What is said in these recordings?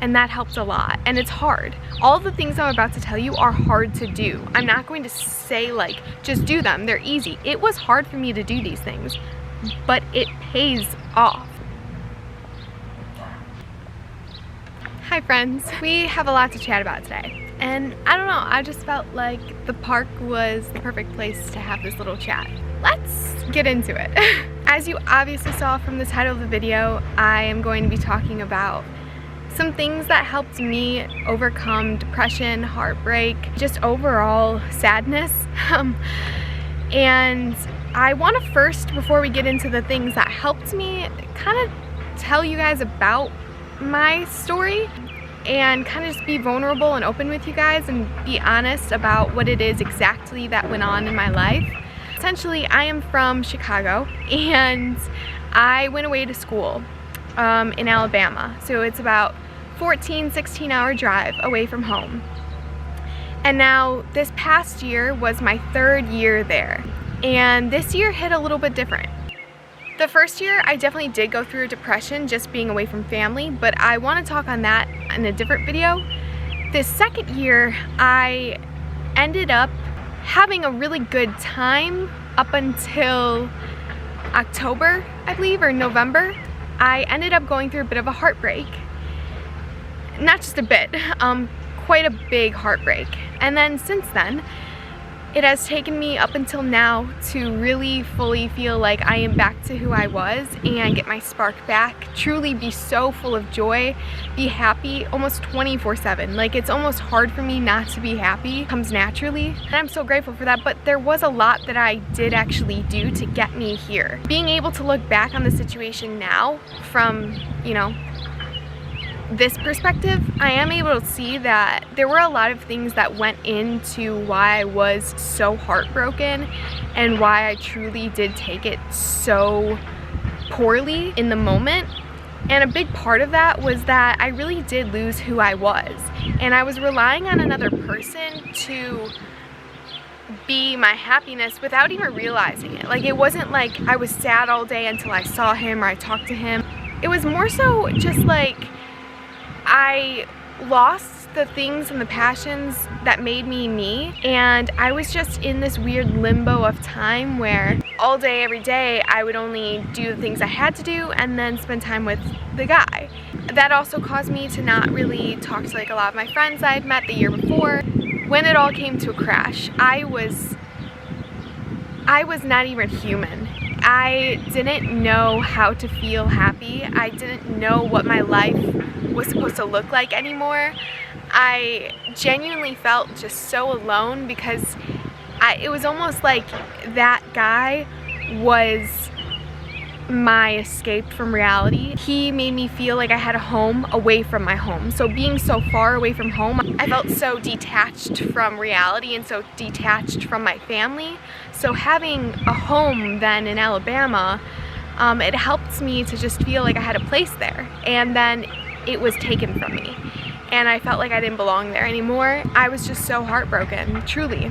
and that helped a lot. And it's hard. All the things I'm about to tell you are hard to do. I'm not going to say like just do them, they're easy. It was hard for me to do these things, but it pays off. Hi friends, we have a lot to chat about today, and I don't know, I just felt like the park was the perfect place to have this little chat. Let's get into it. As you obviously saw from the title of the video, I am going to be talking about some things that helped me overcome depression, heartbreak, just overall sadness. And I want to first, before we get into the things that helped me, kind of tell you guys about my story and kind of just be vulnerable and open with you guys and be honest about what it is exactly that went on in my life. Essentially, I am from Chicago and I went away to school in Alabama. So it's about 16 hour drive away from home. And now this past year was my 3rd year there. And this year hit a little bit different. The first year, I definitely did go through a depression just being away from family, but I want to talk on that in a different video. This second year, I ended up having a really good time up until October, I believe, or November. I ended up going through a bit of a heartbreak. Not just a bit, quite a big heartbreak. And then since then, it has taken me up until now to really fully feel like I am back to who I was and get my spark back, truly be so full of joy, be happy almost 24/7. Like, it's almost hard for me not to be happy. It comes naturally, and I'm so grateful for that. But there was a lot that I did actually do to get me here. Being able to look back on the situation now from, you know, this perspective, I am able to see that there were a lot of things that went into why I was so heartbroken and why I truly did take it so poorly in the moment. And a big part of that was that I really did lose who I was, and I was relying on another person to be my happiness without even realizing it. Like, it wasn't like I was sad all day until I saw him or I talked to him. It was more so just like I lost the things and the passions that made me me, and I was just in this weird limbo of time where all day, every day, I would only do the things I had to do and then spend time with the guy. That also caused me to not really talk to like a lot of my friends I had met the year before. When it all came to a crash, I was not even human. I didn't know how to feel happy. I didn't know what my life was supposed to look like anymore. I genuinely felt just so alone because it was almost like that guy was my escape from reality. He made me feel like I had a home away from my home. So being so far away from home, I felt so detached from reality and so detached from my family. So having a home then in Alabama, it helped me to just feel like I had a place there. And then it was taken from me, and I felt like I didn't belong there anymore. I was just so heartbroken, truly.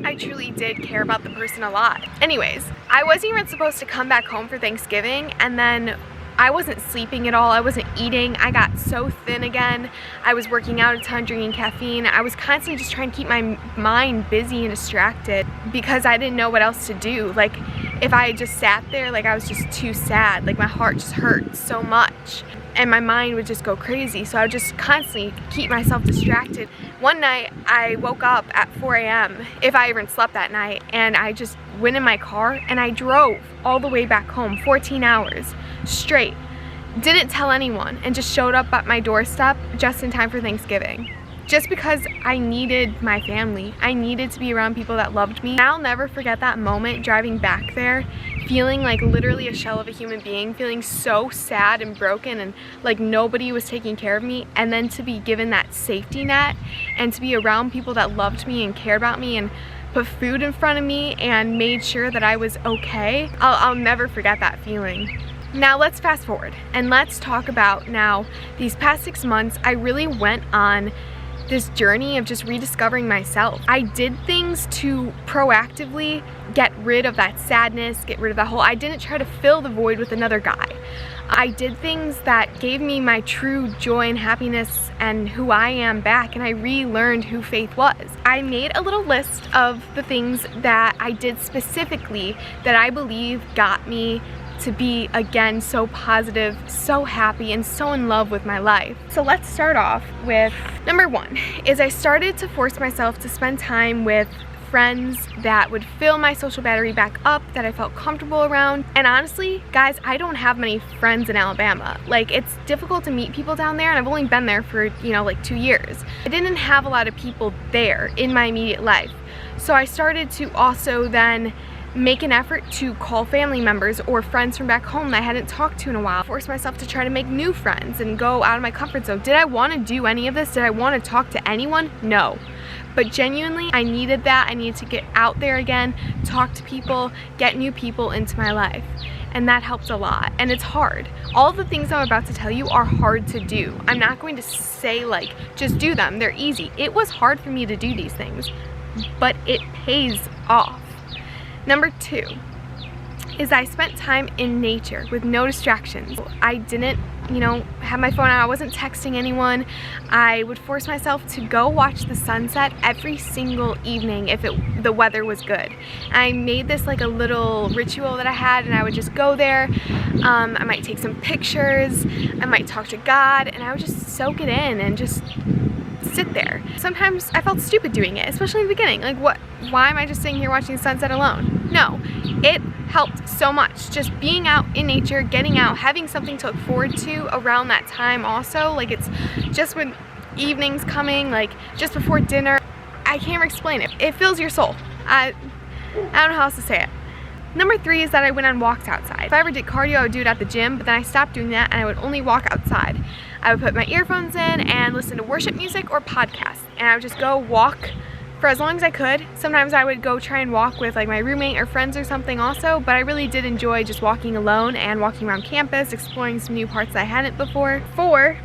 I truly did care about the person a lot. Anyways, I wasn't even supposed to come back home for Thanksgiving, and then I wasn't sleeping at all, I wasn't eating, I got so thin again. I was working out a ton, drinking caffeine. I was constantly just trying to keep my mind busy and distracted because I didn't know what else to do. Like, if I had just sat there, like, I was just too sad. Like, my heart just hurt so much and my mind would just go crazy. So I would just constantly keep myself distracted. One night I woke up at 4 a.m. if I even slept that night, and I just went in my car and I drove all the way back home, 14 hours straight. Didn't tell anyone, and just showed up at my doorstep just in time for Thanksgiving. Just because I needed my family. I needed to be around people that loved me. I'll never forget that moment driving back there, feeling like literally a shell of a human being, feeling so sad and broken and like nobody was taking care of me, and then to be given that safety net and to be around people that loved me and cared about me and put food in front of me and made sure that I was okay. I'll never forget that feeling. Now let's fast forward and let's talk about now these past 6 months. I really went on this journey of just rediscovering myself. I did things to proactively get rid of that sadness, get rid of that hole. I didn't try to fill the void with another guy. I did things that gave me my true joy and happiness and who I am back, and I relearned who Faith was. I made a little list of the things that I did specifically that I believe got me to be, again, so positive, so happy, and so in love with my life. So let's start off with number one, is I started to force myself to spend time with friends that would fill my social battery back up, that I felt comfortable around. And honestly, guys, I don't have many friends in Alabama. Like, it's difficult to meet people down there, and I've only been there for, you know, like 2 years. I didn't have a lot of people there in my immediate life. So I started to also then make an effort to call family members or friends from back home that I hadn't talked to in a while. Force myself to try to make new friends and go out of my comfort zone. Did I want to do any of this? Did I want to talk to anyone? No. But genuinely, I needed that. I needed to get out there again, talk to people, get new people into my life. And that helped a lot. And it's hard. All the things I'm about to tell you are hard to do. I'm not going to say, like, just do them. They're easy. It was hard for me to do these things, but it pays off. Number two is I spent time in nature with no distractions. I didn't, you know, have my phone out. I wasn't texting anyone. I would force myself to go watch the sunset every single evening if the weather was good. I made this like a little ritual that I had, and I would just go there. I might take some pictures. I might talk to God, and I would just soak it in and just sit there. Sometimes I felt stupid doing it, especially in the beginning. Like, why am I just sitting here watching the sunset alone? No, it helped so much. Just being out in nature, getting out, having something to look forward to around that time also. Like, it's just when evening's coming, like just before dinner. I can't explain it. It fills your soul. I don't know how else to say it. Number three is that I went on walks outside. If I ever did cardio, I would do it at the gym, but then I stopped doing that and I would only walk outside. I would put my earphones in and listen to worship music or podcasts, and I would just go walk for as long as I could. Sometimes I would go try and walk with like my roommate or friends or something also, but I really did enjoy just walking alone and walking around campus, exploring some new parts that I hadn't before. 4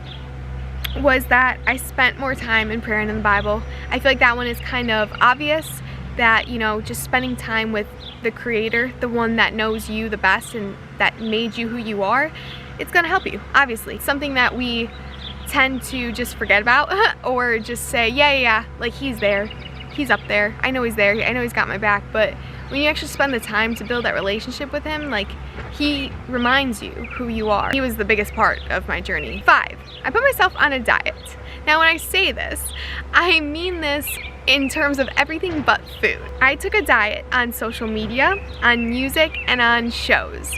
was that I spent more time in prayer and in the Bible. I feel like that one is kind of obvious, that, you know, just spending time with the Creator, the one that knows you the best and that made you who you are, it's gonna help you, obviously. Something that we tend to just forget about or just say, yeah, like he's there, he's up there, I know he's there, I know he's got my back. But when you actually spend the time to build that relationship with him, like, he reminds you who you are. He was the biggest part of my journey. 5, I put myself on a diet. Now when I say this, I mean this in terms of everything but food. I took a diet on social media, on music, and on shows.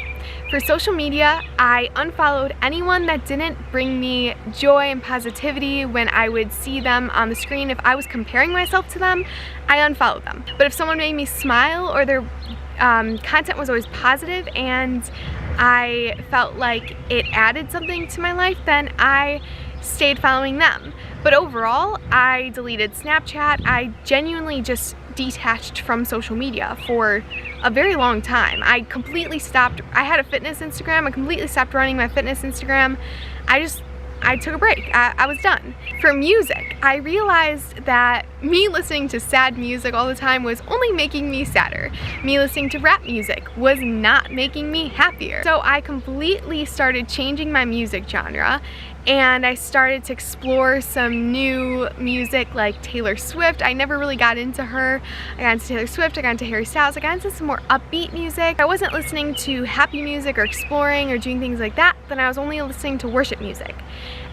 For social media, I unfollowed anyone that didn't bring me joy and positivity when I would see them on the screen. If I was comparing myself to them, I unfollowed them. But if someone made me smile or their content was always positive and I felt like it added something to my life, then I stayed following them. But overall, I deleted Snapchat. I genuinely just detached from social media for a very long time. I completely stopped. I had a fitness Instagram. I completely stopped running my fitness Instagram. I took a break. I was done. For music, I realized that me listening to sad music all the time was only making me sadder. Me listening to rap music was not making me happier. So I completely started changing my music genre, and I started to explore some new music like Taylor Swift. I never really got into her. I got into Taylor Swift, I got into Harry Styles, I got into some more upbeat music. I wasn't listening to happy music or exploring or doing things like that, then I was only listening to worship music.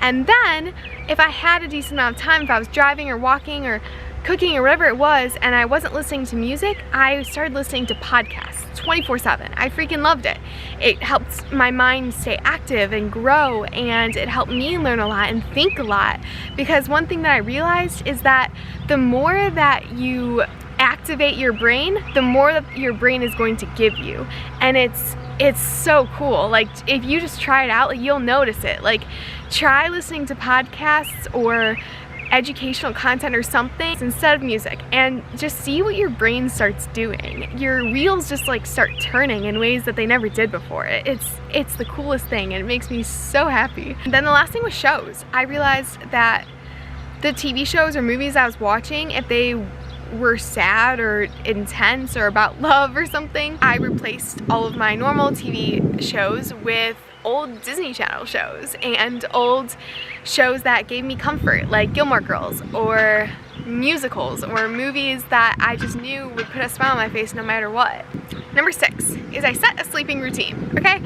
And then, if I had a decent amount of time, if I was driving or walking or cooking or whatever it was, and I wasn't listening to music, I started listening to podcasts 24/7. I freaking loved it. It helped my mind stay active and grow, and it helped me learn a lot and think a lot. Because one thing that I realized is that the more that you activate your brain, the more that your brain is going to give you. And it's so cool. Like, if you just try it out, like, you'll notice it. Like, try listening to podcasts or educational content or something instead of music, and just see what your brain starts doing. Your wheels just like start turning in ways that they never did before. It's the coolest thing, and it makes me so happy. And then the last thing was shows. I realized that the TV shows or movies I was watching, if they were sad or intense or about love or something, I replaced all of my normal TV shows with old Disney Channel shows and old shows that gave me comfort, like Gilmore Girls or musicals or movies that I just knew would put a smile on my face no matter what. Number 6 is I set a sleeping routine, okay?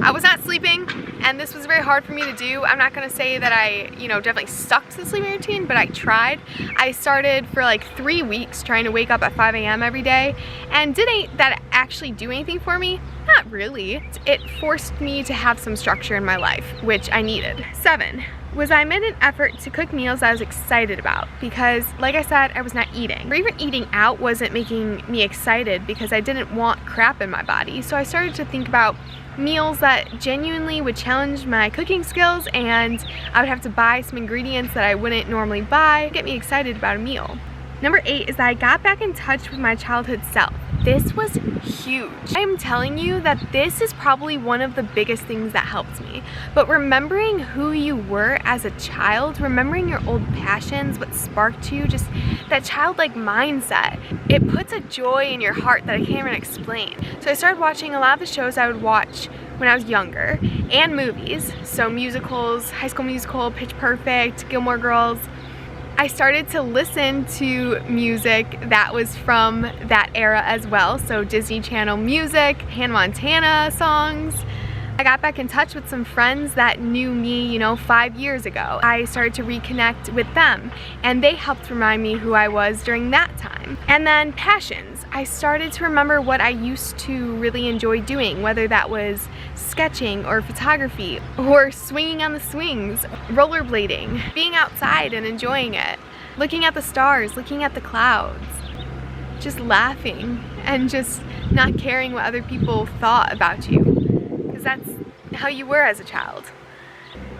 I was not sleeping and this was very hard for me to do. I'm not gonna say that I, definitely stuck to the sleeping routine, but I tried. I started for like 3 weeks trying to wake up at 5 a.m. every day, and didn't that actually do anything for me? Not really. It forced me to have some structure in my life, which I needed. 7 was I made an effort to cook meals I was excited about, because like I said, I was not eating. Or even eating out wasn't making me excited because I didn't want crap in my body. So I started to think about meals that genuinely would challenge my cooking skills, and I would have to buy some ingredients that I wouldn't normally buy to get me excited about a meal. Number 8 is that I got back in touch with my childhood self. This was huge. I am telling you that this is probably one of the biggest things that helped me. But remembering who you were as a child, remembering your old passions, what sparked you, just that childlike mindset, it puts a joy in your heart that I can't even explain. So I started watching a lot of the shows I would watch when I was younger, and movies. So musicals, High School Musical, Pitch Perfect, Gilmore Girls. I started to listen to music that was from that era as well, so Disney Channel music, Hannah Montana songs. I got back in touch with some friends that knew me, 5 years ago. I started to reconnect with them, and they helped remind me who I was during that time. And then passions. I started to remember what I used to really enjoy doing, whether that was sketching or photography or swinging on the swings, rollerblading, being outside and enjoying it, looking at the stars, looking at the clouds, just laughing and just not caring what other people thought about you, because that's how you were as a child.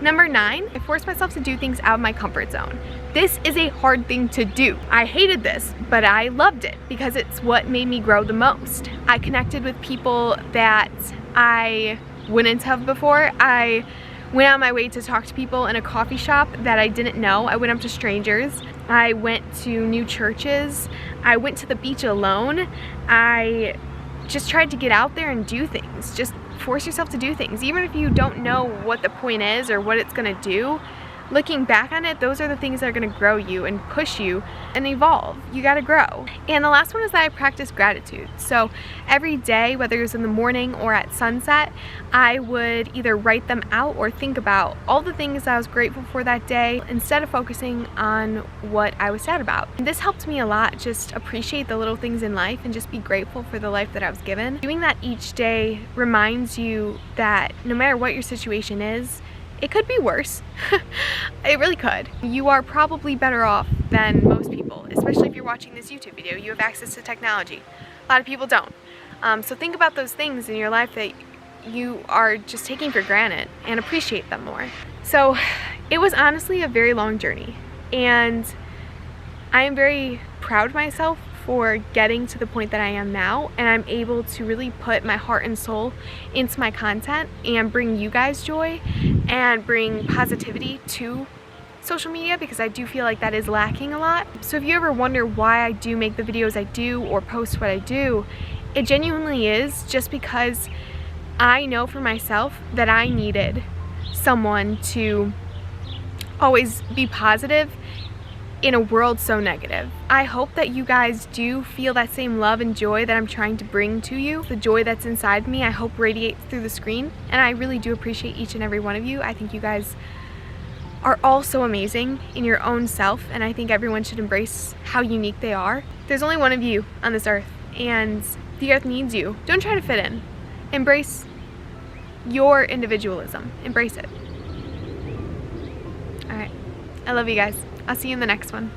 Number 9, I forced myself to do things out of my comfort zone. This is a hard thing to do. I hated this, but I loved it because it's what made me grow the most. I connected with people that I wouldn't have before. I went out of my way to talk to people in a coffee shop that I didn't know. I went up to strangers. I went to new churches. I went to the beach alone. I just tried to get out there and do things. Just force yourself to do things. Even if you don't know what the point is or what it's gonna do, looking back on it, those are the things that are going to grow you and push you and evolve. You got to grow. And the last one is that I practice gratitude. So every day, whether it was in the morning or at sunset, I would either write them out or think about all the things I was grateful for that day instead of focusing on what I was sad about. And this helped me a lot, just appreciate the little things in life and just be grateful for the life that I was given. Doing that each day reminds you that no matter what your situation is, it could be worse. It really could. You are probably better off than most people, especially if you're watching this YouTube video. You have access to technology. A lot of people don't. So think about those things in your life that you are just taking for granted and appreciate them more. So it was honestly a very long journey, and I am very proud of myself for getting to the point that I am now, and I'm able to really put my heart and soul into my content and bring you guys joy and bring positivity to social media, because I do feel like that is lacking a lot. So if you ever wonder why I do make the videos I do or post what I do, it genuinely is just because I know for myself that I needed someone to always be positive in a world so negative. I hope that you guys do feel that same love and joy that I'm trying to bring to you. The joy that's inside me, I hope radiates through the screen, and I really do appreciate each and every one of you. I think you guys are all so amazing in your own self, and I think everyone should embrace how unique they are. There's only one of you on this earth, and the earth needs you. Don't try to fit in. Embrace your individualism. Embrace it. Alright, I love you guys. I'll see you in the next one.